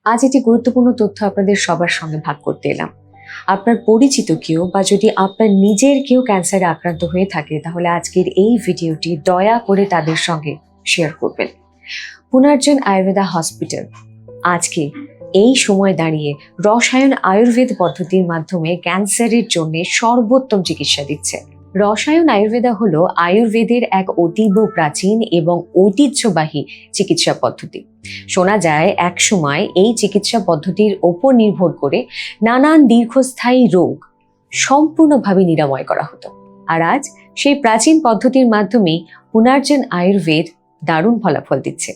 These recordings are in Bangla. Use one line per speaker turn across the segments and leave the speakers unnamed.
আজ একটি গুরুত্বপূর্ণ তথ্য আপনাদের সবার সঙ্গে ভাগ করতে এলাম। আপনার পরিচিত কেউ বা যদি আপনার নিজের কেউ ক্যান্সারে আক্রান্ত হয়ে থাকে তাহলে আজকের এই ভিডিওটি দয়া করে তাদের সঙ্গে শেয়ার করবেন। পুনর্জন আয়ুর্বেদা হসপিটাল আজকে এই সময় দাঁড়িয়ে রসায়ন আয়ুর্বেদ পদ্ধতির মাধ্যমে ক্যান্সারের জন্য সর্বোত্তম চিকিৎসা দিচ্ছে। রসায়ন আয়ুর্বেদা হলো আয়ুর্বেদের এক অতীব প্রাচীন এবং ঐতিহ্যবাহী চিকিৎসা পদ্ধতি। শোনা যায় এক সময় এই চিকিৎসা পদ্ধতির ওপর নির্ভর করে নানান দীর্ঘস্থায়ী রোগ সম্পূর্ণভাবে নিরাময় করা হতো। আর আজ সেই প্রাচীন পদ্ধতির মাধ্যমেই পুনর্জন আয়ুর্বেদ দারুণ ফলাফল দিচ্ছে।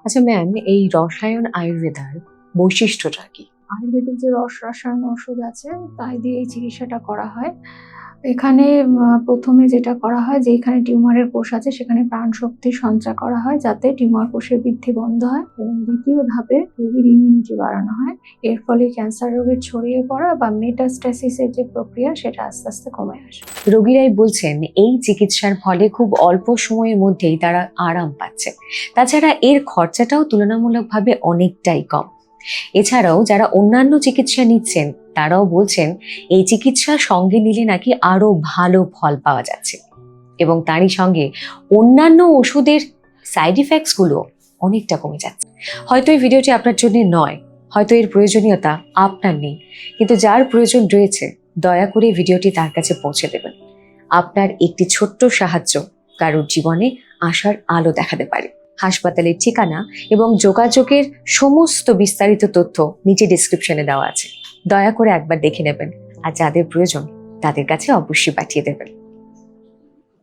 আচ্ছা ম্যাম, এই রসায়ন আয়ুর্বেদার বৈশিষ্ট্যটা কি?
আয়ুর্বেদিক যে রসায়ন ওষুধ আছে তাই দিয়ে এই চিকিৎসাটা করা হয়। এখানে প্রথমে যেটা করা হয় যে এখানে টিউমারের কোষ আছে সেখানে প্রাণ শক্তি সঞ্চার করা হয় যাতে টিউমার কোষের বৃদ্ধি বন্ধ হয়, এবং দ্বিতীয় ধাপে রোগীর ইমিউনিটি বাড়ানো হয়। এর ফলে ক্যান্সার রোগের ছড়িয়ে পড়া বা মেটাস্ট্যাসিসের যে প্রক্রিয়া সেটা আস্তে আস্তে কমে আসে।
রোগীরাই বলছেন এই চিকিৎসার ফলে খুব অল্প সময়ের মধ্যেই তারা আরাম পাচ্ছে। তাছাড়া এর খরচাটাও তুলনামূলকভাবে অনেকটাই কম। এছাড়াও যারা অন্যান্য চিকিৎসা নিচ্ছেন তারাও বলছেন এই চিকিৎসা সঙ্গে নিলে নাকি আরো ভালো ফল পাওয়া যাচ্ছে, এবং তারই সঙ্গে অন্যান্য ওষুধের সাইড ইফেক্টস গুলো অনেকটা কমে যাচ্ছে। হয়তো এই ভিডিওটি আপনার জন্য নয়, হয়তো এর প্রয়োজনীয়তা আপনার নেই, কিন্তু যার প্রয়োজন রয়েছে দয়া করে ভিডিওটি তার কাছে পৌঁছে দেবেন। আপনার একটি ছোট্ট সাহায্য কারোর জীবনে আশার আলো দেখাতে পারে। হাসপাতালের ঠিকানা এবং যোগাযোগের সমস্ত বিস্তারিত তথ্য নিচে ডেসক্রিপশনে দেওয়া আছে। দয়া করে একবার দেখে নেবেন, আর যাদের প্রয়োজন তাদের কাছে অবশ্যই পাঠিয়ে দেবেন।